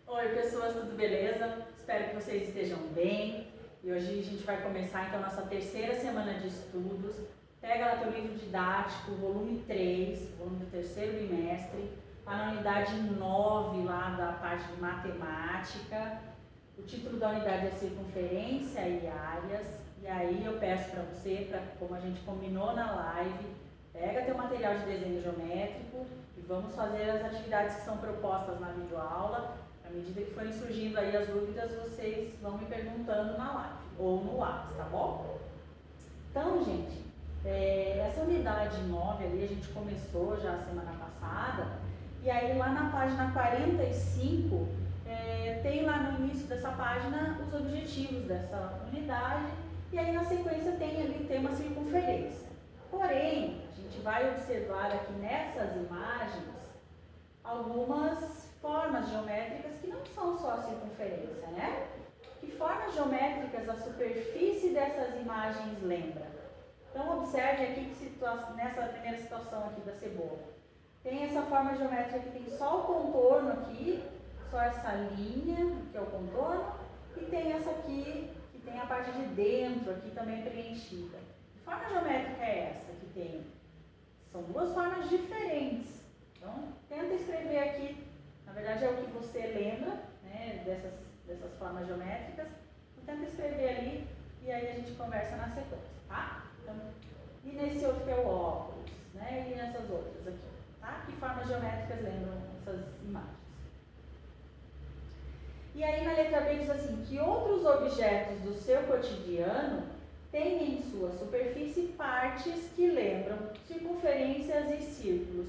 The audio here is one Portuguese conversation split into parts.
Oi pessoas, tudo beleza? Espero que vocês estejam bem. E hoje a gente vai começar então a nossa terceira semana de estudos. Pega lá teu livro didático, volume 3, volume do terceiro bimestre, lá na unidade 9, lá da parte de matemática. O título da unidade é circunferência e áreas. E aí eu peço para você, como a gente combinou na live, pega teu material de desenho geométrico e vamos fazer as atividades que são propostas na videoaula. À medida que forem surgindo aí as dúvidas, vocês vão me perguntando na live ou no WhatsApp, tá bom? Então, gente, essa unidade 9 ali a gente começou já a semana passada, e aí lá na página 45, tem lá no início dessa página os objetivos dessa unidade, e aí na sequência tem ali o tema circunferência. Porém, a gente vai observar aqui nessas imagens algumas formas geométricas que não são só a circunferência, né? Que formas geométricas a superfície dessas imagens lembra? Então observe aqui que nessa primeira situação aqui da cebola. Tem essa forma geométrica que tem só o contorno aqui, só essa linha, que é o contorno, e tem essa aqui, que tem a parte de dentro aqui também preenchida. Que forma geométrica é essa que tem? São duas formas diferentes. Então, tenta escrever aqui, na verdade é o que você lembra, né, dessas formas geométricas. Então, tenta escrever ali e aí a gente conversa na sequência, tá? Então, e nesse outro que é o óculos, né, e nessas outras aqui, tá? Que formas geométricas lembram essas imagens? E aí na letra B diz assim, que outros objetos do seu cotidiano têm em sua superfície partes que lembram circunferências e círculos.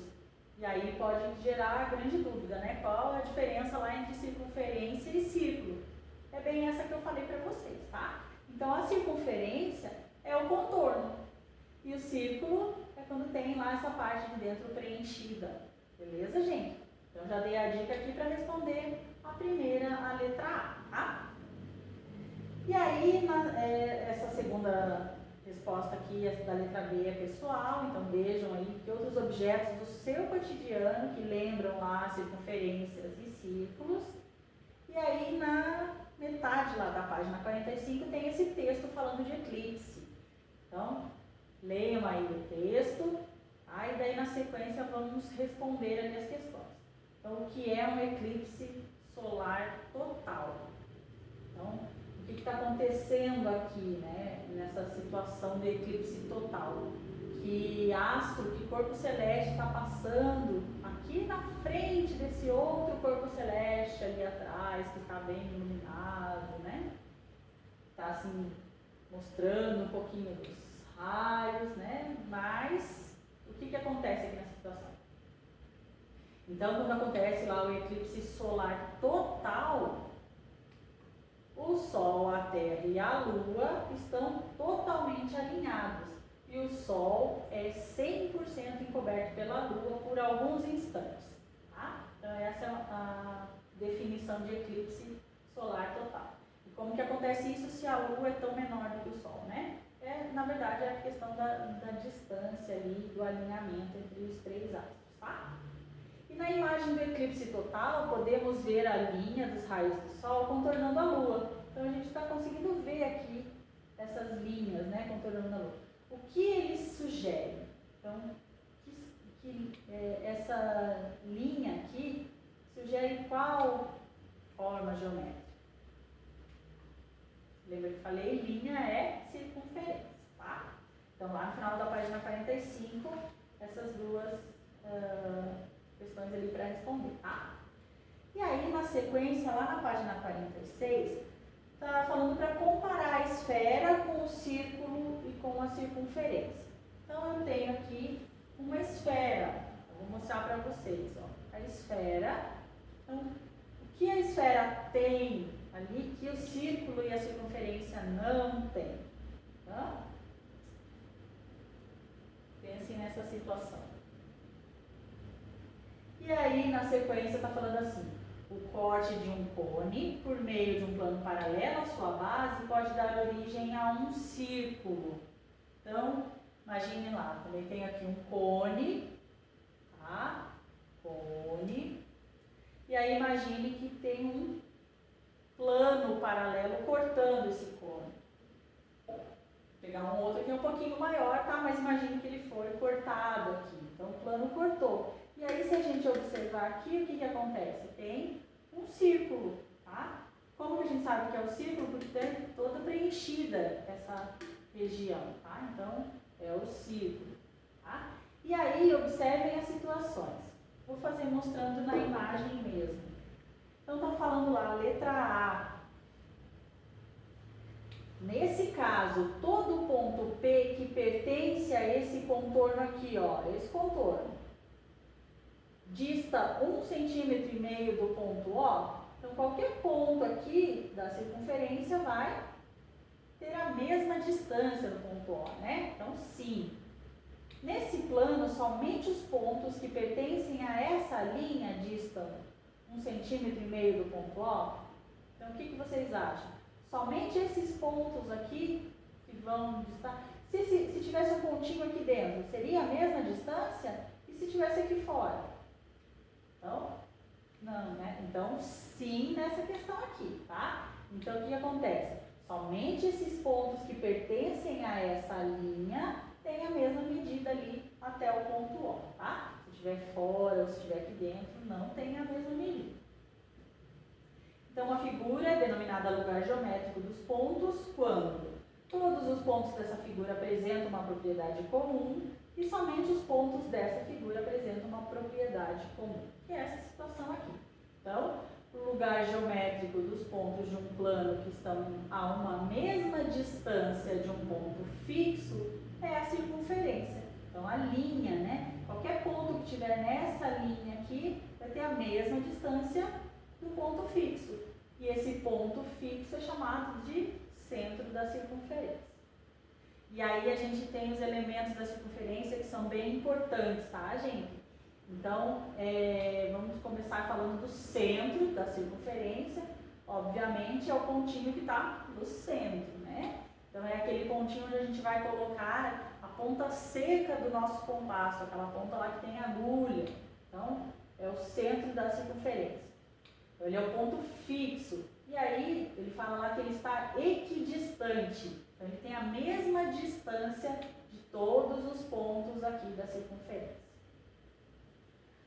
E aí pode gerar a grande dúvida, né? Qual a diferença lá entre circunferência e círculo? É bem essa que eu falei para vocês, tá? Então a circunferência é o contorno e o círculo é quando tem lá essa parte de dentro preenchida. Beleza, gente? Então já dei a dica aqui para responder a primeira, a letra A, tá? E aí essa segunda resposta aqui da letra B é pessoal, então vejam aí que outros objetos do seu cotidiano que lembram lá circunferências e círculos. E aí na metade lá da página 45 tem esse texto falando de eclipse. Então, leiam aí o texto, tá? E daí na sequência vamos responder ali as questões. Então, o que é um eclipse solar total? Então, o que está acontecendo aqui, né, nessa situação de eclipse total? Que astro, que corpo celeste está passando aqui na frente desse outro corpo celeste ali atrás, que está bem iluminado, né? Está assim, mostrando um pouquinho dos raios, né? Mas, o que acontece aqui nessa situação? Então, quando acontece lá o eclipse solar total, o Sol, a Terra e a Lua estão totalmente alinhados e o Sol é 100% encoberto pela Lua por alguns instantes, tá? Então essa é a definição de eclipse solar total. E como que acontece isso se a Lua é tão menor do que o Sol, né? Na verdade é a questão da distância ali, do alinhamento entre os três astros, tá? E na imagem do eclipse total, podemos ver a linha dos raios do Sol contornando a Lua. Então, a gente está conseguindo ver aqui essas linhas, né, contornando a Lua. O que eles sugerem? Então, essa linha aqui sugere qual forma geométrica? Lembra que eu falei? Linha é circunferência, tá? Então, lá no final da página 45, essas duas questões ali para responder, tá? E aí, na sequência, lá na página 46, está falando para comparar a esfera com o círculo e com a circunferência. Então, eu tenho aqui uma esfera. Eu vou mostrar para vocês, ó. A esfera. Então, o que a esfera tem ali que o círculo e a circunferência não tem? Tá? Pensem nessa situação. E aí, na sequência, está falando assim, o corte de um cone por meio de um plano paralelo à sua base pode dar origem a um círculo. Então, imagine lá, também tem aqui um cone, imagine que tem um plano paralelo cortando esse cone. Vou pegar um outro aqui um pouquinho maior, tá? Mas imagine que ele foi cortado aqui. Então, o plano cortou. E aí, se a gente observar aqui, o que acontece? Tem um círculo, tá? Como que a gente sabe que é o círculo? Porque tem toda preenchida essa região, tá? Então, é o círculo, tá? E aí, observem as situações. Vou fazer mostrando na imagem mesmo. Então, está falando lá, letra A. Nesse caso, todo ponto P que pertence a esse contorno aqui, ó, esse contorno, dista 1,5 cm do ponto O. Então, qualquer ponto aqui da circunferência vai ter a mesma distância do ponto O, né? Então, sim. Nesse plano, somente os pontos que pertencem a essa linha distam 1,5 cm do ponto O. Então, o que vocês acham? Somente esses pontos aqui que vão distar. Se tivesse um pontinho aqui dentro, seria a mesma distância? E se tivesse aqui fora? Então, não, né? Então, sim nessa questão aqui, tá? Então, o que acontece? Somente esses pontos que pertencem a essa linha têm a mesma medida ali até o ponto O, tá? Se estiver fora ou se estiver aqui dentro, não tem a mesma medida. Então, a figura é denominada lugar geométrico dos pontos quando todos os pontos dessa figura apresentam uma propriedade comum e somente os pontos dessa figura apresentam uma propriedade comum, que é essa situação aqui. Então, o lugar geométrico dos pontos de um plano que estão a uma mesma distância de um ponto fixo é a circunferência. Então, a linha, né? Qualquer ponto que estiver nessa linha aqui vai ter a mesma distância do ponto fixo. E esse ponto fixo é chamado de centro da circunferência. E aí a gente tem os elementos da circunferência que são bem importantes, tá, gente? Então, vamos começar falando do centro da circunferência. Obviamente, é o pontinho que está no centro, né? Então, é aquele pontinho onde a gente vai colocar a ponta seca do nosso compasso, aquela ponta lá que tem agulha. Então, é o centro da circunferência. Ele é o ponto fixo. E aí, ele fala lá que ele está equidistante. Então, ele tem a mesma distância de todos os pontos aqui da circunferência.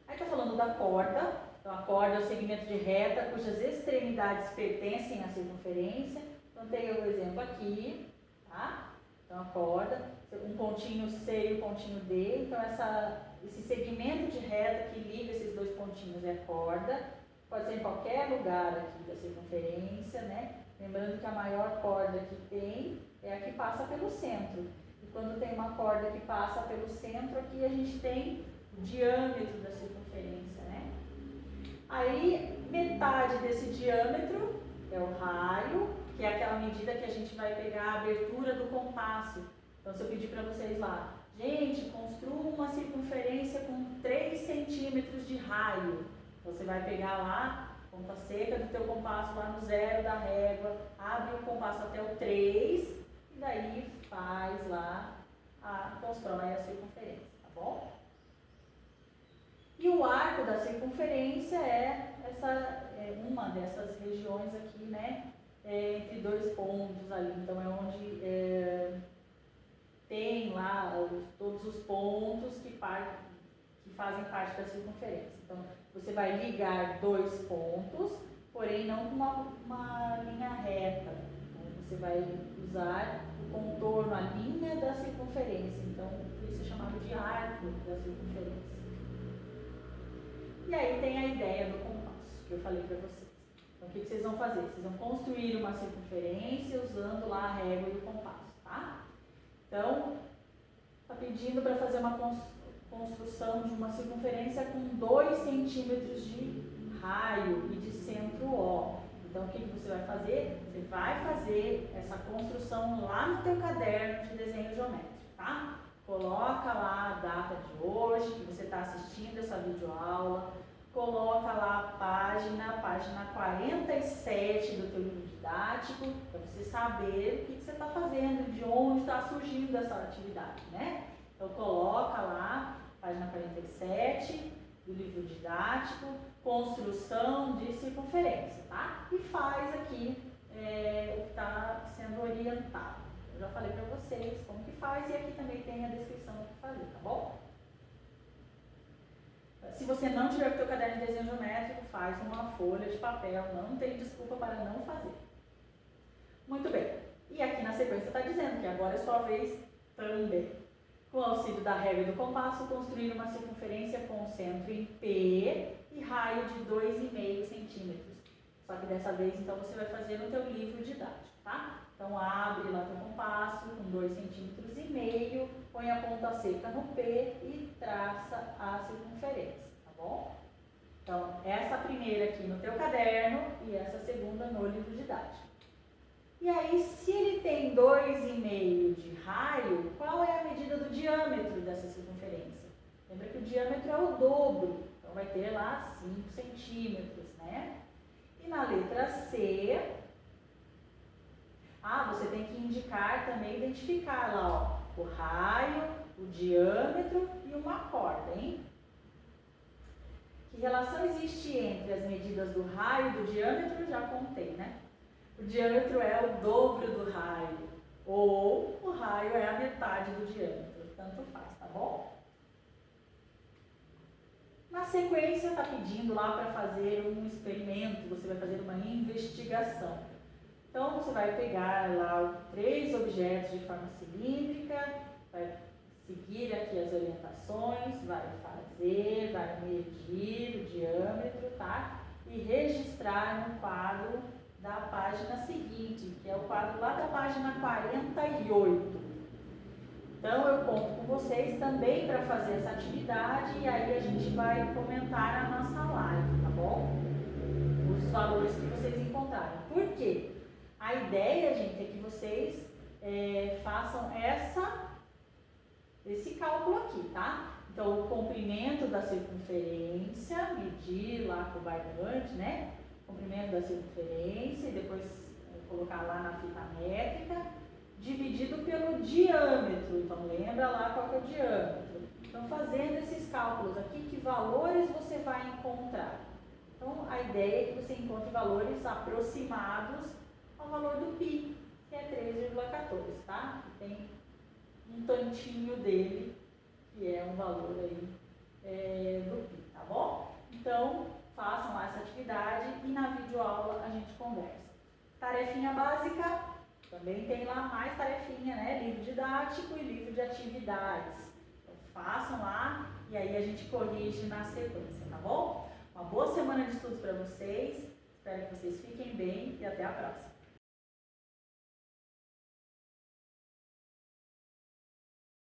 Aí está falando da corda. Então, a corda é o segmento de reta cujas extremidades pertencem à circunferência. Então, tem o exemplo aqui, tá? Então, a corda, um pontinho C e um pontinho D. Então, esse segmento de reta que liga esses dois pontinhos é a corda. Pode ser em qualquer lugar aqui da circunferência, né? Lembrando que a maior corda que tem é a que passa pelo centro. E quando tem uma corda que passa pelo centro, aqui a gente tem o diâmetro da circunferência, né? Aí, metade desse diâmetro é o raio, que é aquela medida que a gente vai pegar a abertura do compasso. Então, se eu pedir para vocês lá, gente, construa uma circunferência com 3 centímetros de raio. Você vai pegar lá, ponta seca do teu compasso lá no 0 da régua, abre o compasso até o 3 e daí faz lá, constrói a circunferência, tá bom? E o arco da circunferência é uma dessas regiões aqui, né? Entre dois pontos ali, então é onde tem lá todos os pontos que fazem parte da circunferência. Então, você vai ligar dois pontos, porém não com uma linha reta. Então, você vai usar o contorno, a linha da circunferência. Então, isso é chamado de arco da circunferência. E aí tem a ideia do compasso, que eu falei para vocês. Então, o que vocês vão fazer? Vocês vão construir uma circunferência usando lá a régua e o compasso, tá? Então, está pedindo para fazer uma construção de uma circunferência com 2 centímetros de raio e de centro O. Então, o que você vai fazer? Você vai fazer essa construção lá no teu caderno de desenho geométrico, tá? Coloca lá a data de hoje, que você está assistindo essa videoaula. Coloca lá a página 47 do teu livro didático, para você saber o que você está fazendo, de onde está surgindo essa atividade, né? Então, coloca lá, página 47, do livro didático, construção de circunferência, tá? E faz aqui o que está sendo orientado. Eu já falei para vocês como que faz e aqui também tem a descrição do que fazer, tá bom? Se você não tiver com o teu caderno de desenho geométrico, faz uma folha de papel, não tem desculpa para não fazer. Muito bem. E aqui na sequência está dizendo que agora é sua vez também. Com o auxílio da régua do compasso, construir uma circunferência com centro em P e raio de 2,5 centímetros. Só que dessa vez, então, você vai fazer no teu livro didático, tá? Então, abre lá teu compasso com 2,5 centímetros, põe a ponta seca no P e traça a circunferência, tá bom? Então, essa primeira aqui no teu caderno e essa segunda no livro didático. E aí, se ele tem 2,5 de raio, qual é a medida do diâmetro dessa circunferência? Lembra que o diâmetro é o dobro, então vai ter lá 5 centímetros, né? E na letra C, você tem que indicar também, identificar lá, ó, o raio, o diâmetro e uma corda, hein? Que relação existe entre as medidas do raio e do diâmetro? Já contei, né? O diâmetro é o dobro do raio, ou o raio é a metade do diâmetro, tanto faz, tá bom? Na sequência, está pedindo lá para fazer um experimento, você vai fazer uma investigação. Então, você vai pegar lá 3 objetos de forma cilíndrica, vai seguir aqui as orientações, vai fazer, vai medir o diâmetro, tá? E registrar no quadro da página seguinte, que é o quadro lá da página 48. Então, eu conto com vocês também para fazer essa atividade e aí a gente vai comentar na nossa live, tá bom? Os valores que vocês encontraram. Por quê? A ideia, gente, é que vocês façam esse cálculo aqui, tá? Então, o comprimento da circunferência, medir lá com o barbante, né? Comprimento da circunferência e depois colocar lá na fita métrica, dividido pelo diâmetro. Então, lembra lá qual que é o diâmetro. Então, fazendo esses cálculos aqui, que valores você vai encontrar? Então, a ideia é que você encontre valores aproximados ao valor do π, que é 3,14, tá? Tem um tantinho dele, que é um valor aí do π, tá bom? Então, façam lá essa atividade e na videoaula a gente conversa. Tarefinha básica, também tem lá mais tarefinha, né? Livro didático e livro de atividades. Então, façam lá e aí a gente corrige na sequência, tá bom? Uma boa semana de estudos para vocês, espero que vocês fiquem bem e até a próxima.